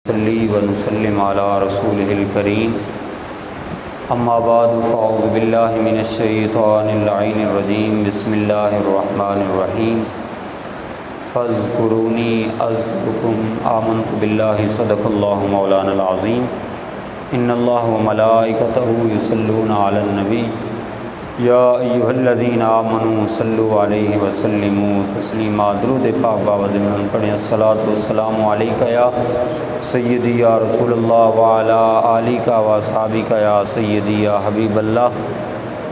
صلی ونسلم علی رسولہ الکریم اما بعد فاعوذ باللہ من الشیطان اللعین الرجیم بسم اللہ الرحمن الرحیم فاذکرونی اذکرکم آمنت باللہ صدق اللہ مولانا العظیم ان اللہ وملائکتہ یصلون علی النبی یا ایہا الذین آمنوا صلوا علیہ وسلموا تسلیما۔ درود پاک بابا ضمن پڑھیں الصلاۃ والسلام علیک یا سیدی یا رسول اللہ وعلی آلک و اصحابک یا سیدی یا حبیب اللہ،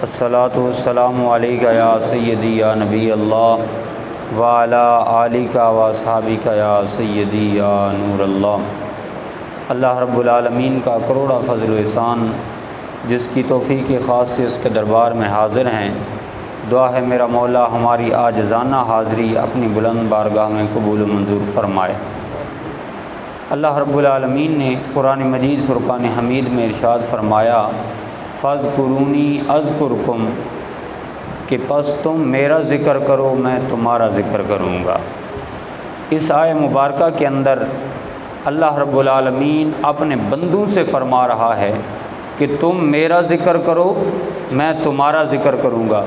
الصلاۃ والسلام علیک یا سیدی یا نبی اللہ وعلی آلک و اصحابک یا سیدی یا نور اللہ۔ اللہ رب العالمین کا کروڑا فضل و احسان جس کی توفیق خاص سے اس کے دربار میں حاضر ہیں، دعا ہے میرا مولا ہماری عاجزانہ حاضری اپنی بلند بارگاہ میں قبول و منظور فرمائے۔ اللہ رب العالمین نے قرآن مجید فرقان حمید میں ارشاد فرمایا فاذکرونی اذکرکم، کہ پس تم میرا ذکر کرو میں تمہارا ذکر کروں گا۔ اس آیہ مبارکہ کے اندر اللہ رب العالمین اپنے بندوں سے فرما رہا ہے کہ تم میرا ذکر کرو میں تمہارا ذکر کروں گا۔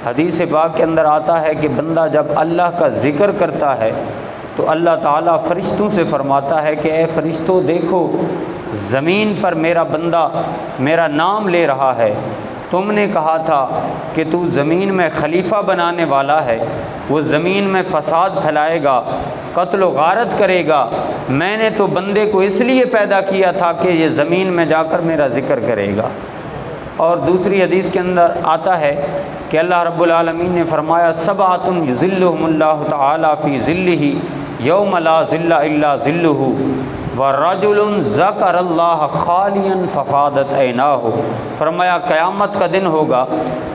حدیث پاک کے اندر آتا ہے کہ بندہ جب اللہ کا ذکر کرتا ہے تو اللہ تعالیٰ فرشتوں سے فرماتا ہے کہ اے فرشتوں دیکھو زمین پر میرا بندہ میرا نام لے رہا ہے، تم نے کہا تھا کہ تو زمین میں خلیفہ بنانے والا ہے، وہ زمین میں فساد پھیلائے گا، قتل و غارت کرے گا، میں نے تو بندے کو اس لیے پیدا کیا تھا کہ یہ زمین میں جا کر میرا ذکر کرے گا۔ اور دوسری حدیث کے اندر آتا ہے کہ اللہ رب العالمین نے فرمایا سبعۃ یظلھم اللہ تعالی فی ظلہ یوم لا ظل الا ظلہ وَرَجُلٌ ذَكَرَ اللَّهَ خَالِيًا فَفَاضَتْ عَيْنَاهُ۔ فرمایا قیامت کا دن ہوگا،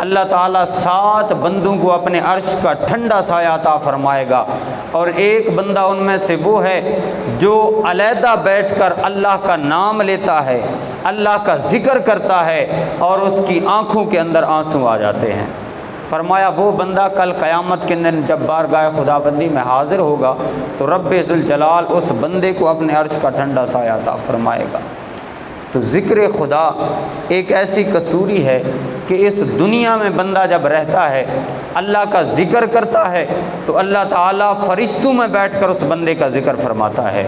اللہ تعالیٰ 7 بندوں کو اپنے عرش کا ٹھنڈا سایہ عطا فرمائے گا، اور ایک بندہ ان میں سے وہ ہے جو علیحدہ بیٹھ کر اللہ کا نام لیتا ہے، اللہ کا ذکر کرتا ہے اور اس کی آنکھوں کے اندر آنسو آ جاتے ہیں۔ فرمایا وہ بندہ کل قیامت کے دن جب بارگاہ خداوندی میں حاضر ہوگا تو رب ذوالجلال اس بندے کو اپنے عرش کا ٹھنڈا سایہ عطا فرمائے گا۔ تو ذکر خدا ایک ایسی کستوری ہے کہ اس دنیا میں بندہ جب رہتا ہے اللہ کا ذکر کرتا ہے تو اللہ تعالیٰ فرشتوں میں بیٹھ کر اس بندے کا ذکر فرماتا ہے،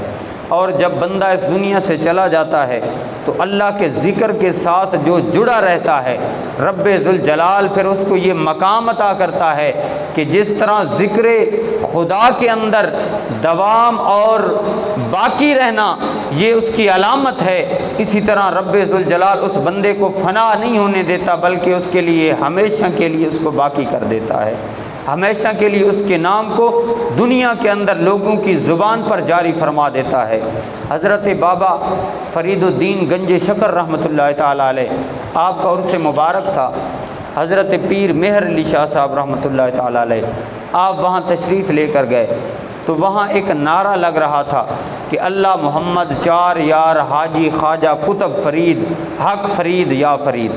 اور جب بندہ اس دنیا سے چلا جاتا ہے تو اللہ کے ذکر کے ساتھ جو جڑا رہتا ہے رب ذوالجلال پھر اس کو یہ مقام عطا کرتا ہے کہ جس طرح ذکر خدا کے اندر دوام اور باقی رہنا یہ اس کی علامت ہے، اسی طرح رب ذوالجلال اس بندے کو فنا نہیں ہونے دیتا بلکہ اس کے لیے ہمیشہ کے لیے اس کو باقی کر دیتا ہے، ہمیشہ کے لیے اس کے نام کو دنیا کے اندر لوگوں کی زبان پر جاری فرما دیتا ہے۔ حضرت بابا فرید الدین گنج شکر رحمۃ اللہ تعالیٰ علیہ، آپ کا عرس مبارک تھا، حضرت پیر مہر علی شاہ صاحب رحمۃ اللہ تعالیٰ علیہ آپ وہاں تشریف لے کر گئے تو وہاں ایک نعرہ لگ رہا تھا کہ اللہ محمد 4 یار حاجی خواجہ قطب فرید حق فرید یا فرید۔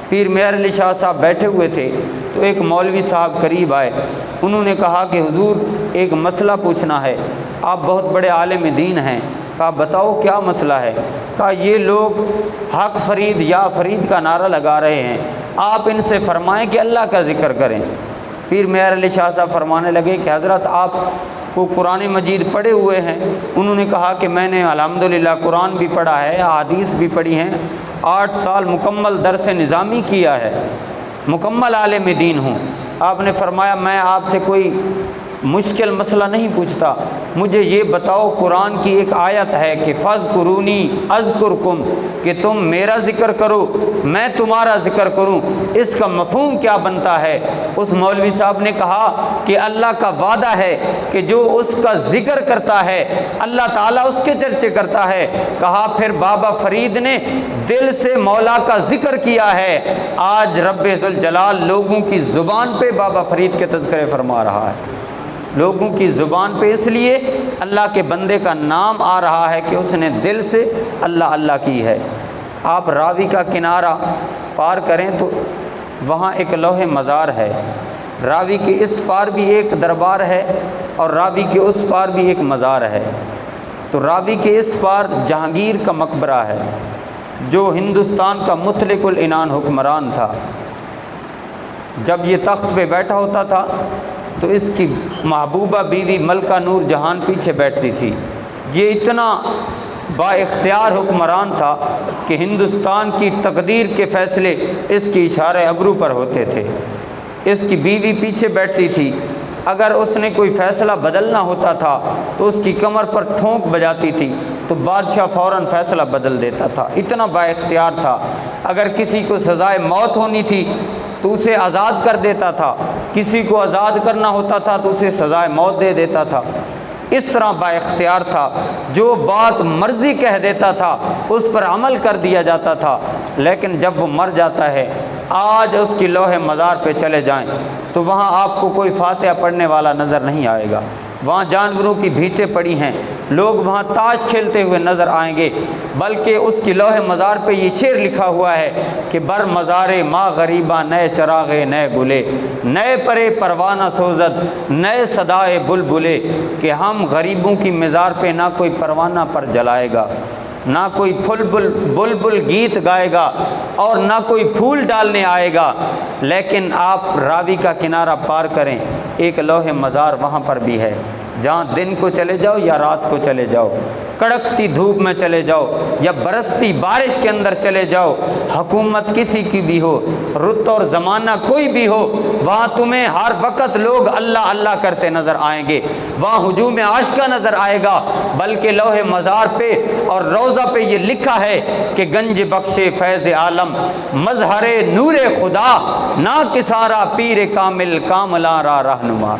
پیر مہر علی شاہ صاحب بیٹھے ہوئے تھے تو ایک مولوی صاحب قریب آئے، انہوں نے کہا کہ حضور ایک مسئلہ پوچھنا ہے، آپ بہت بڑے عالم دین ہیں، کہا بتاؤ کیا مسئلہ ہے؟ کہا یہ لوگ حق فرید یا فرید کا نعرہ لگا رہے ہیں، آپ ان سے فرمائیں کہ اللہ کا ذکر کریں۔ پیر مہر علی شاہ صاحب فرمانے لگے کہ حضرت آپ کو قرآن مجید پڑھے ہوئے ہیں؟ انہوں نے کہا کہ میں نے الحمدللہ قرآن بھی پڑھا ہے، حدیث بھی پڑھی ہیں، 8 سال مکمل درس نظامی کیا ہے، مکمل عالم دین ہوں۔ آپ نے فرمایا میں آپ سے کوئی مشکل مسئلہ نہیں پوچھتا، مجھے یہ بتاؤ قرآن کی ایک آیت ہے کہ فاذکرونی اذکرکم، کہ تم میرا ذکر کرو میں تمہارا ذکر کروں، اس کا مفہوم کیا بنتا ہے؟ اس مولوی صاحب نے کہا کہ اللہ کا وعدہ ہے کہ جو اس کا ذکر کرتا ہے اللہ تعالیٰ اس کے چرچے کرتا ہے۔ کہا پھر بابا فرید نے دل سے مولا کا ذکر کیا ہے، آج رب ذوالجلال لوگوں کی زبان پہ بابا فرید کے تذکرے فرما رہا ہے، لوگوں کی زبان پہ اس لیے اللہ کے بندے کا نام آ رہا ہے کہ اس نے دل سے اللہ اللہ کی ہے۔ آپ راوی کا کنارہ پار کریں تو وہاں ایک لوح مزار ہے، راوی کے اس پار بھی ایک دربار ہے اور راوی کے اس پار بھی ایک مزار ہے۔ تو راوی کے اس پار جہانگیر کا مقبرہ ہے جو ہندوستان کا مطلق العنان حکمران تھا۔ جب یہ تخت پہ بیٹھا ہوتا تھا تو اس کی محبوبہ بیوی ملکہ نور جہان پیچھے بیٹھتی تھی۔ یہ اتنا با اختیار حکمران تھا کہ ہندوستان کی تقدیر کے فیصلے اس کی اشارے ابرو پر ہوتے تھے۔ اس کی بیوی پیچھے بیٹھتی تھی، اگر اس نے کوئی فیصلہ بدلنا ہوتا تھا تو اس کی کمر پر ٹھونک بجاتی تھی تو بادشاہ فوراً فیصلہ بدل دیتا تھا، اتنا با اختیار تھا۔ اگر کسی کو سزائے موت ہونی تھی تو اسے آزاد کر دیتا تھا، کسی کو آزاد کرنا ہوتا تھا تو اسے سزائے موت دے دیتا تھا۔ اس طرح با اختیار تھا، جو بات مرضی کہہ دیتا تھا اس پر عمل کر دیا جاتا تھا۔ لیکن جب وہ مر جاتا ہے، آج اس کی لوح مزار پہ چلے جائیں تو وہاں آپ کو کوئی فاتحہ پڑھنے والا نظر نہیں آئے گا، وہاں جانوروں کی بھیٹیں پڑی ہیں، لوگ وہاں تاش کھیلتے ہوئے نظر آئیں گے، بلکہ اس کی لوح مزار پہ یہ شعر لکھا ہوا ہے کہ بر مزارے ماں غریباں نئے چراغے نئے گلے، نئے پرے پروانہ سوزد نئے صدائے بلبلے، کہ ہم غریبوں کی مزار پہ نہ کوئی پروانہ پر جلائے گا، نہ کوئی بلبل گیت گائے گا، اور نہ کوئی پھول ڈالنے آئے گا، لیکن آپ راوی کا کنارہ پار کریں، ایک لوح مزار وہاں پر بھی ہے، جہاں دن کو چلے جاؤ یا رات کو چلے جاؤ، کڑکتی دھوپ میں چلے جاؤ یا برستی بارش کے اندر چلے جاؤ، حکومت کسی کی بھی ہو، رت اور زمانہ کوئی بھی ہو، وہاں تمہیں ہر وقت لوگ اللہ اللہ کرتے نظر آئیں گے، وہاں ہجوم عاشقہ نظر آئے گا، بلکہ لوح مزار پہ اور روضہ پہ یہ لکھا ہے کہ گنج بخش فیض عالم مظہر نور خدا نا کسارا پیر کامل کاملاں را رہنما،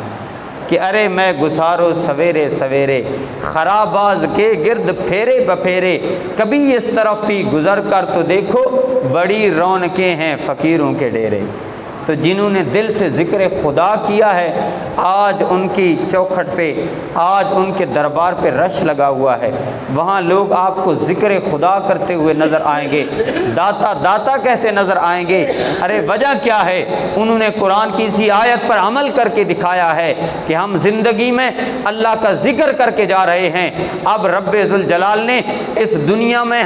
کہ ارے میں گسارو سویرے سویرے خراباز کے گرد پھیرے بپھیرے، کبھی اس طرف بھی گزر کر تو دیکھو بڑی رونقیں ہیں فقیروں کے ڈیرے۔ تو جنہوں نے دل سے ذکر خدا کیا ہے، آج ان کی چوکھٹ پہ، آج ان کے دربار پہ رش لگا ہوا ہے، وہاں لوگ آپ کو ذکر خدا کرتے ہوئے نظر آئیں گے، داتا داتا کہتے نظر آئیں گے۔ ارے وجہ کیا ہے؟ انہوں نے قرآن کی اسی آیت پر عمل کر کے دکھایا ہے کہ ہم زندگی میں اللہ کا ذکر کر کے جا رہے ہیں۔ اب رب ذوالجلال نے اس دنیا میں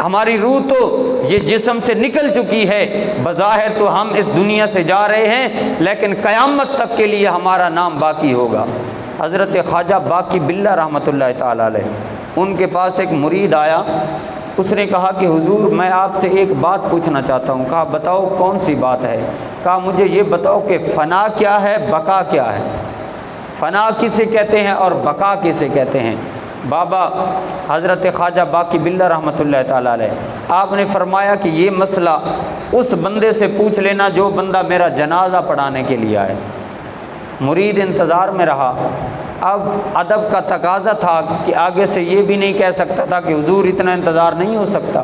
ہماری روح تو یہ جسم سے نکل چکی ہے، بظاہر تو ہم اس دنیا سے جا رہے ہیں، لیکن قیامت تک کے لیے ہمارا نام باقی ہوگا۔ حضرت خواجہ باقی باللہ رحمۃ اللہ تعالی علیہ، ان کے پاس ایک مرید آیا، اس نے کہا کہ حضور میں آپ سے ایک بات پوچھنا چاہتا ہوں۔ کہا بتاؤ کون سی بات ہے؟ کہا مجھے یہ بتاؤ کہ فنا کیا ہے، بقا کیا ہے؟ فنا کسے کہتے ہیں اور بقا کسے کہتے ہیں؟ بابا حضرت خواجہ باقی باللہ رحمۃ اللہ تعالی علیہ، آپ نے فرمایا کہ یہ مسئلہ اس بندے سے پوچھ لینا جو بندہ میرا جنازہ پڑھانے کے لیے آئے۔ مرید انتظار میں رہا، اب ادب کا تقاضا تھا کہ آگے سے یہ بھی نہیں کہہ سکتا تھا کہ حضور اتنا انتظار نہیں ہو سکتا۔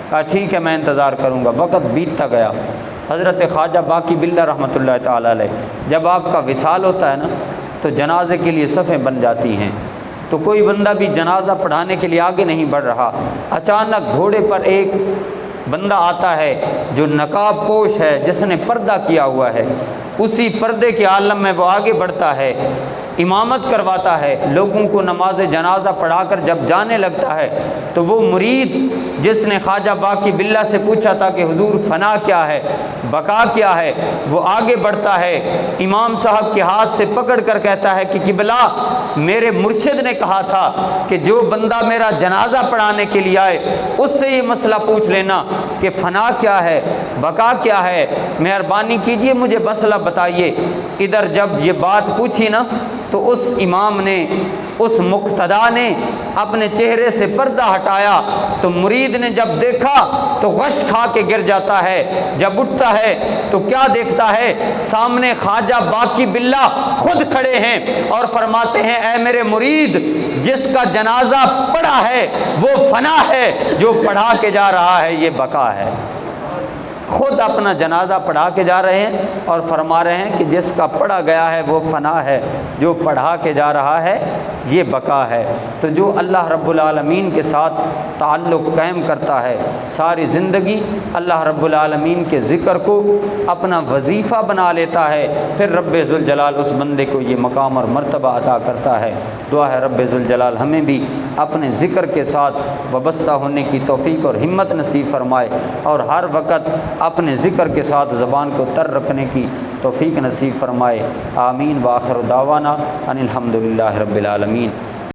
کہا ٹھیک ہے میں انتظار کروں گا۔ وقت بیتتا گیا۔ حضرت خواجہ باقی باللہ رحمۃ اللہ تعالی علیہ، جب آپ کا وصال ہوتا ہے نا تو جنازے کے لیے صفیں بن جاتی ہیں، تو کوئی بندہ بھی جنازہ پڑھانے کے لیے آگے نہیں بڑھ رہا۔ اچانک گھوڑے پر ایک بندہ آتا ہے جو نقاب پوش ہے، جس نے پردہ کیا ہوا ہے، اسی پردے کے عالم میں وہ آگے بڑھتا ہے، امامت کرواتا ہے، لوگوں کو نماز جنازہ پڑھا کر جب جانے لگتا ہے تو وہ مرید جس نے خواجہ باقی باللہ سے پوچھا تھا کہ حضور فنا کیا ہے، بقا کیا ہے، وہ آگے بڑھتا ہے، امام صاحب کے ہاتھ سے پکڑ کر کہتا ہے کہ قبلہ میرے مرشد نے کہا تھا کہ جو بندہ میرا جنازہ پڑھانے کے لیے آئے اس سے یہ مسئلہ پوچھ لینا کہ فنا کیا ہے، بقا کیا ہے، مہربانی کیجئے مجھے مسئلہ بتائیے۔ ادھر جب یہ بات پوچھی نا تو اس امام نے، اس مقتدا نے اپنے چہرے سے پردہ ہٹایا، تو مرید نے جب دیکھا تو غش کھا کے گر جاتا ہے۔ جب اٹھتا ہے تو کیا دیکھتا ہے؟ سامنے خواجہ باقی باللہ خود کھڑے ہیں اور فرماتے ہیں اے میرے مرید، جس کا جنازہ پڑھا ہے وہ فنا ہے، جو پڑھا کے جا رہا ہے یہ بقا ہے۔ خود اپنا جنازہ پڑھا کے جا رہے ہیں اور فرما رہے ہیں کہ جس کا پڑھا گیا ہے وہ فنا ہے، جو پڑھا کے جا رہا ہے یہ بقا ہے۔ تو جو اللہ رب العالمین کے ساتھ تعلق قائم کرتا ہے، ساری زندگی اللہ رب العالمین کے ذکر کو اپنا وظیفہ بنا لیتا ہے، پھر رب ذوالجلال اس بندے کو یہ مقام اور مرتبہ عطا کرتا ہے۔ دعا ہے رب ذوالجلال ہمیں بھی اپنے ذکر کے ساتھ وابستہ ہونے کی توفیق اور ہمت نصیب فرمائے، اور ہر وقت اپنے ذکر کے ساتھ زبان کو تر رکھنے کی توفیق نصیب فرمائے۔ آمین۔ وآخر دعوانا ان الحمدللہ رب العالمین۔